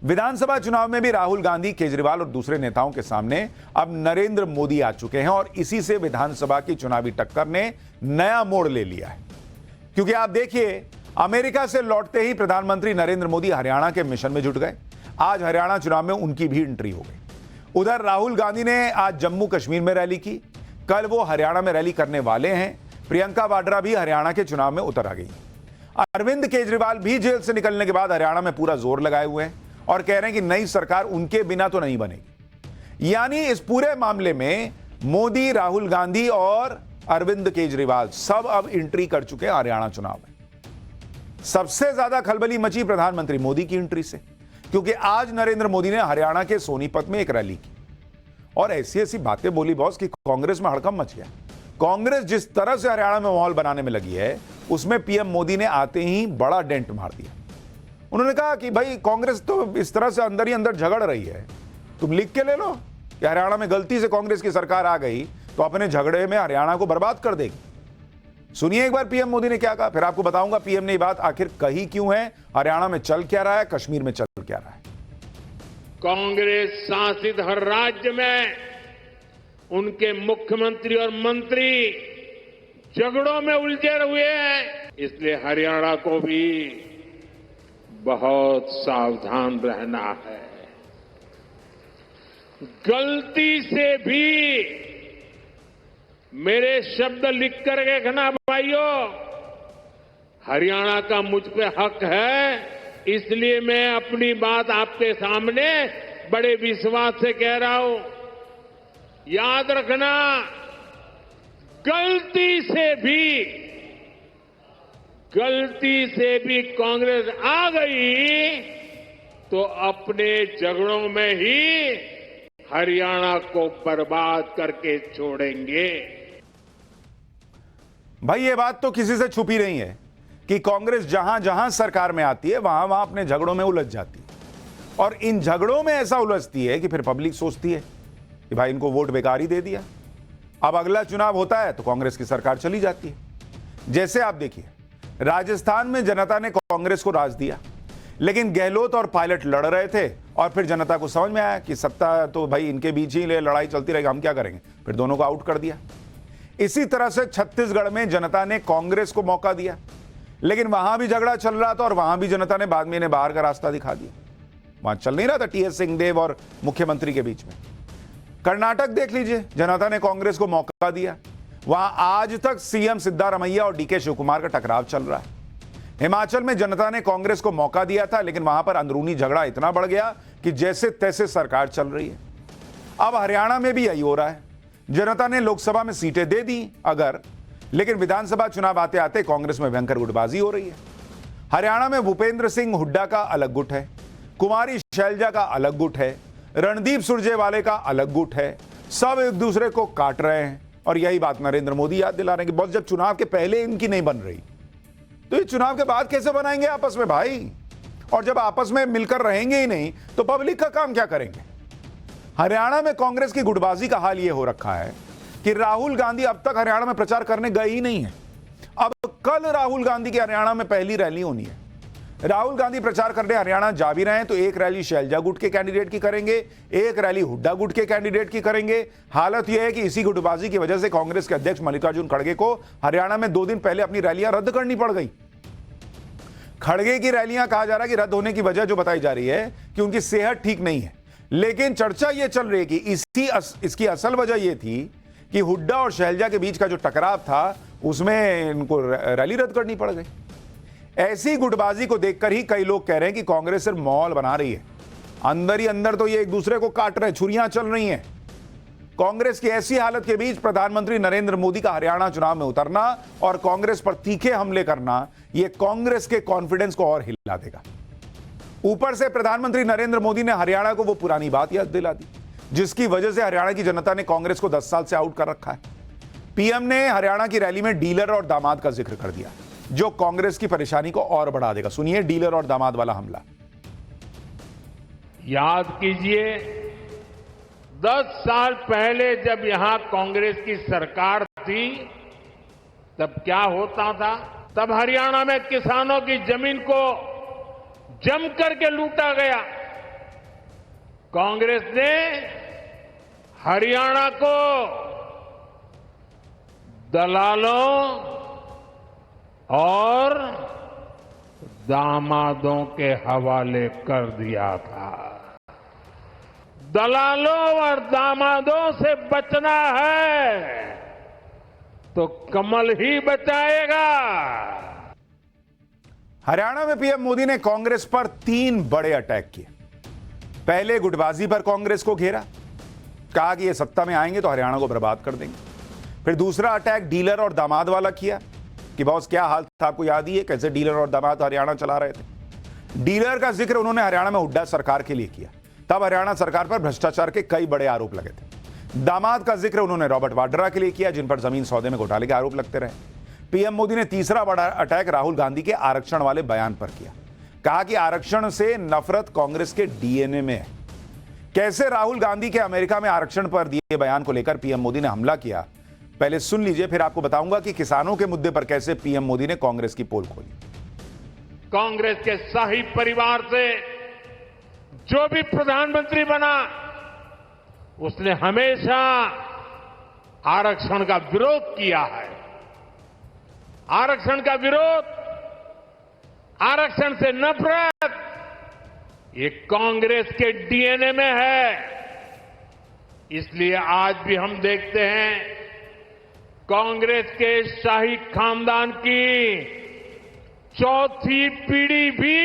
विधानसभा चुनाव में भी राहुल गांधी, केजरीवाल और दूसरे नेताओं के सामने अब नरेंद्र मोदी आ चुके हैं और इसी से विधानसभा की चुनावी टक्कर ने नया मोड़ ले लिया है। क्योंकि आप देखिए, अमेरिका से लौटते ही प्रधानमंत्री नरेंद्र मोदी हरियाणा के मिशन में जुट गए। आज हरियाणा चुनाव में उनकी भी एंट्री हो गई। उधर राहुल गांधी ने आज जम्मू कश्मीर में रैली की, कल वो हरियाणा में रैली करने वाले हैं। प्रियंका वाड्रा भी हरियाणा के चुनाव में उतर आ गई। अरविंद केजरीवाल भी जेल से निकलने के बाद हरियाणा में पूरा जोर लगाए हुए हैं और कह रहे हैं कि नई सरकार उनके बिना तो नहीं बनेगी। यानी इस पूरे मामले में मोदी, राहुल गांधी और अरविंद केजरीवाल सब अब एंट्री कर चुके हैं हरियाणा चुनाव में। सबसे ज्यादा खलबली मची प्रधानमंत्री मोदी की एंट्री से, क्योंकि आज नरेंद्र मोदी ने हरियाणा के सोनीपत में एक रैली की और ऐसी ऐसी बातें बोली बॉस कि कांग्रेस में हड़कंप मच गया। कांग्रेस जिस तरह से हरियाणा में माहौल बनाने में लगी है, उसमें पीएम मोदी ने आते ही बड़ा डेंट मार दिया। उन्होंने कहा कि भाई कांग्रेस तो इस तरह से अंदर ही अंदर झगड़ रही है, तुम लिख के ले लो कि हरियाणा में गलती से कांग्रेस की सरकार आ गई तो अपने झगड़े में हरियाणा को बर्बाद कर देगी। सुनिए एक बार पीएम मोदी ने क्या कहा, फिर आपको बताऊंगा पीएम ने ये बात आखिर कही क्यों है, हरियाणा में चल क्या रहा है, कश्मीर में चल क्या रहा है। कांग्रेस शासित हर राज्य में उनके मुख्यमंत्री और मंत्री झगड़ों में उलझे हुए हैं, इसलिए हरियाणा को भी बहुत सावधान रहना है। गलती से भी मेरे शब्द लिख कर के रखना भाइयों, हरियाणा का मुझ पे हक है, इसलिए मैं अपनी बात आपके सामने बड़े विश्वास से कह रहा हूं। याद रखना, गलती से भी कांग्रेस आ गई तो अपने झगड़ों में ही हरियाणा को बर्बाद करके छोड़ेंगे। भाई ये बात तो किसी से छुपी नहीं है कि कांग्रेस जहां जहां सरकार में आती है वहां वहां अपने झगड़ों में उलझ जाती है और इन झगड़ों में ऐसा उलझती है कि फिर पब्लिक सोचती है कि भाई इनको वोट बेकार ही दे दिया। अब अगला चुनाव होता है तो कांग्रेस की सरकार चली जाती है। जैसे आप देखिए, राजस्थान में जनता ने कांग्रेस को राज दिया, लेकिन गहलोत और पायलट लड़ रहे थे और फिर जनता को समझ में आया कि सत्ता तो भाई इनके बीच ही लड़ाई चलती रहेगी, हम क्या करेंगे, फिर दोनों को आउट कर दिया। इसी तरह से छत्तीसगढ़ में जनता ने कांग्रेस को मौका दिया, लेकिन वहां भी झगड़ा चल रहा था और वहां भी जनता ने बाद में इन्हें बाहर का रास्ता दिखा दिया। वहां चल नहीं रहा था टीएस सिंहदेव और मुख्यमंत्री के बीच में। कर्नाटक देख लीजिए, जनता ने कांग्रेस को मौका दिया, वहां आज तक सीएम सिद्धारमैया और डीके शिवकुमार का टकराव चल रहा है। हिमाचल में जनता ने कांग्रेस को मौका दिया था, लेकिन वहां पर अंदरूनी झगड़ा इतना बढ़ गया कि जैसे तैसे सरकार चल रही है। अब हरियाणा में भी यही हो रहा है। जनता ने लोकसभा में सीटें दे दी अगर, लेकिन विधानसभा चुनाव आते आते कांग्रेस में भयंकर गुटबाजी हो रही है। हरियाणा में भूपेंद्र सिंह हुड्डा का अलग गुट है, कुमारी शैलजा का अलग गुट है, रणदीप सुरजेवाले का अलग गुट है। सब एक दूसरे को काट रहे हैं और यही बात नरेंद्र मोदी याद दिला रहे हैं कि बॉस जब चुनाव के पहले इनकी नहीं बन रही तो ये चुनाव के बाद कैसे बनाएंगे आपस में भाई। और जब आपस में मिलकर रहेंगे ही नहीं तो पब्लिक का काम क्या करेंगे। हरियाणा में कांग्रेस की गुटबाजी का हाल यह हो रखा है कि राहुल गांधी अब तक हरियाणा में प्रचार करने गए ही नहीं है। अब कल राहुल गांधी की हरियाणा में पहली रैली होनी है। राहुल गांधी प्रचार करने हरियाणा जा भी रहे हैं तो एक रैली शैलजा गुट के कैंडिडेट की करेंगे, एक रैली हुड्डा गुट के कैंडिडेट की करेंगे। हालत यह है कि इसी गुटबाजी की वजह से कांग्रेस के अध्यक्ष मल्लिकार्जुन खड़गे को हरियाणा में 2 दिन पहले अपनी रैलियां रद्द करनी पड़ गई। खड़गे की रैलियां कहा जा रहा है कि रद्द होने की वजह जो बताई जा रही है कि उनकी सेहत ठीक नहीं है, लेकिन चर्चा यह चल रही है कि इसकी असल वजह यह थी कि हुड्डा और शैलजा के बीच का जो टकराव था उसमें इनको रैली रद्द करनी पड़ गई। ऐसी गुटबाजी को देखकर ही कई लोग कह रहे हैं कि कांग्रेस सिर्फ माहौल बना रही है, अंदर ही अंदर तो ये एक दूसरे को काट रहे, छुरियां चल रही हैं। कांग्रेस की ऐसी हालत के बीच प्रधानमंत्री नरेंद्र मोदी का हरियाणा चुनाव में उतरना और कांग्रेस पर तीखे हमले करना, यह कांग्रेस के कॉन्फिडेंस को और हिला देगा। ऊपर से प्रधानमंत्री नरेंद्र मोदी ने हरियाणा को वो पुरानी बात याद दिला दी जिसकी वजह से हरियाणा की जनता ने कांग्रेस को 10 साल से आउट कर रखा है। पीएम ने हरियाणा की रैली में डीलर और दामाद का जिक्र कर दिया, जो कांग्रेस की परेशानी को और बढ़ा देगा। सुनिए डीलर और दामाद वाला हमला। याद कीजिए, 10 साल पहले जब यहां कांग्रेस की सरकार थी तब क्या होता था। तब हरियाणा में किसानों की जमीन को जम करके लूटा गया। कांग्रेस ने हरियाणा को दलालों और दामादों के हवाले कर दिया था। दलालों और दामादों से बचना है तो कमल ही बचाएगा। हरियाणा में पीएम मोदी ने कांग्रेस पर 3 बड़े अटैक किए। पहले गुटबाजी पर कांग्रेस को घेरा, कहा कि ये सत्ता में आएंगे तो हरियाणा को बर्बाद कर देंगे। फिर दूसरा अटैक डीलर और दामाद वाला किया कि बॉस क्या हाल था, आपको याद ही है कैसे डीलर और दामाद हरियाणा चला रहे थे। डीलर का जिक्र उन्होंने हरियाणा में हुड्डा सरकार के लिए किया, तब हरियाणा सरकार पर भ्रष्टाचार के कई बड़े आरोप लगे थे। दामाद का जिक्र उन्होंने रॉबर्ट वाड्रा के लिए किया, जिन पर जमीन सौदे में घोटाले के आरोप लगते रहे। पीएम मोदी ने तीसरा बड़ा अटैक राहुल गांधी के आरक्षण वाले बयान पर किया, कहा कि आरक्षण से नफरत कांग्रेस के डीएनए में है। कैसे राहुल गांधी के अमेरिका में आरक्षण पर दिए बयान को लेकर पीएम मोदी ने हमला किया, पहले सुन लीजिए, फिर आपको बताऊंगा कि किसानों के मुद्दे पर कैसे पीएम मोदी ने कांग्रेस की पोल खोली। कांग्रेस के शाही परिवार से जो भी प्रधानमंत्री बना उसने हमेशा आरक्षण का विरोध किया है। आरक्षण का विरोध, आरक्षण से नफरत, ये कांग्रेस के डीएनए में है। इसलिए आज भी हम देखते हैं कांग्रेस के शाही खानदान की चौथी पीढ़ी भी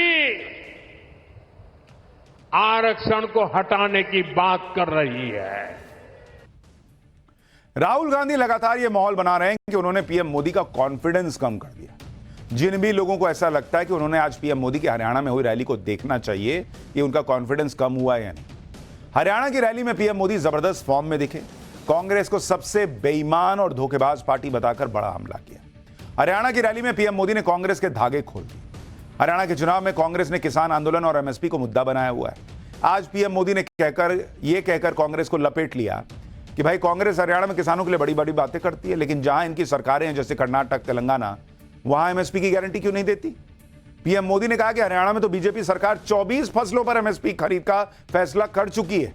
आरक्षण को हटाने की बात कर रही है। राहुल गांधी लगातार यह माहौल बना रहे हैं कि उन्होंने पीएम मोदी का कॉन्फिडेंस कम कर दिया। जिन भी लोगों को ऐसा लगता है कि उन्होंने आज पीएम मोदी की हरियाणा में हुई रैली को देखना चाहिए कि उनका कॉन्फिडेंस कम हुआ है या नहीं। हरियाणा की रैली में पीएम मोदी जबरदस्त फॉर्म में दिखे, कांग्रेस को सबसे बेईमान और धोखेबाज पार्टी बताकर बड़ा हमला किया। हरियाणा की रैली में पीएम मोदी ने कांग्रेस के धागे खोल दिए। हरियाणा के चुनाव में कांग्रेस ने किसान आंदोलन और एमएसपी को मुद्दा बनाया हुआ है। आज पीएम मोदी ने कहकर कांग्रेस को लपेट लिया कि भाई कांग्रेस हरियाणा में किसानों के लिए बड़ी बड़ी बातें करती है, लेकिन जहां इनकी सरकारें हैं जैसे कर्नाटक, तेलंगाना, वहां एमएसपी की गारंटी क्यों नहीं देती। पीएम मोदी ने कहा कि हरियाणा में तो बीजेपी सरकार 24 फसलों पर एमएसपी खरीद का फैसला कर चुकी है।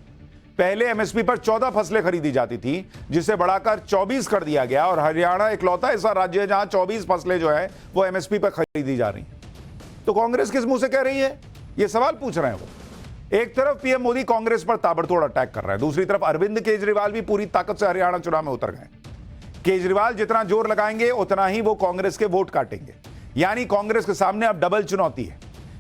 पहले एमएसपी पर 14 फसलें खरीदी जाती थी, जिसे बढ़ाकर 24 कर दिया गया, और हरियाणा इकलौता ऐसा राज्य है जहां 24 फसलें जो है वो एमएसपी पर खरीदी जा रही हैं। तो कांग्रेस किस मुंह से कह रही है, ये सवाल पूछ रहे हैं वो। एक तरफ पीएम मोदी कांग्रेस पर ताबड़तोड़ अटैक कर रहे हैं, दूसरी तरफ अरविंद केजरीवाल भी पूरी ताकत से हरियाणा चुनाव में उतर गए। केजरीवाल जितना जोर लगाएंगे उतना ही वो कांग्रेस के वोट काटेंगे, यानी कांग्रेस के सामने अब डबल चुनौती है।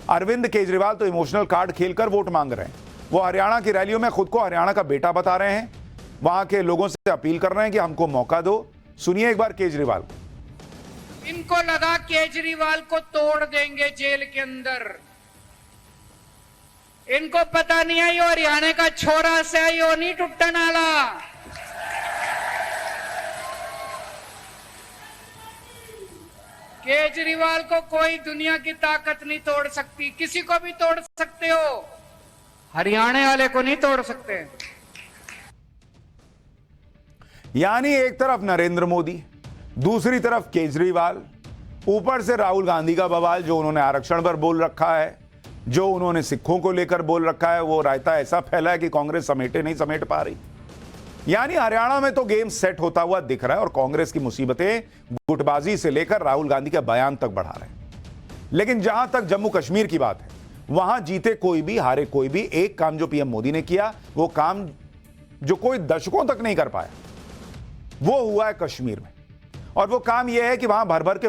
अरविंद केजरीवाल तो इमोशनल कार्ड खेलकर वोट मांग रहे हैं। वो हरियाणा की रैलियों में खुद को हरियाणा का बेटा बता रहे हैं, वहां के लोगों से अपील कर रहे हैं कि हमको मौका दो। सुनिए एक बार केजरीवाल को। इनको लगा केजरीवाल को तोड़ देंगे जेल के अंदर। इनको पता नहीं है यो हरियाणा का छोरा से यो नहीं टूटने वाला। केजरीवाल को कोई दुनिया की ताकत नहीं तोड़ सकती। किसी को भी तोड़ सकते हो, हरियाणा वाले को नहीं तोड़ सकते। यानी एक तरफ नरेंद्र मोदी, दूसरी तरफ केजरीवाल, ऊपर से राहुल गांधी का बवाल जो उन्होंने आरक्षण पर बोल रखा है, जो उन्होंने सिखों को लेकर बोल रखा है। वो रायता ऐसा फैला है कि कांग्रेस नहीं समेट पा रही। यानी हरियाणा में तो गेम सेट होता हुआ दिख रहा है, और कांग्रेस की मुसीबतें गुटबाजी से लेकर राहुल गांधी का बयान तक बढ़ा रहे हैं। लेकिन जहां तक जम्मू कश्मीर की बात है, वहां जीते कोई भी हारे कोई भी, एक काम जो पीएम मोदी ने किया, वो काम जो कोई दशकों तक नहीं कर पाया, वो हुआ है कश्मीर में। और वो काम यह है कि वहां भर भर के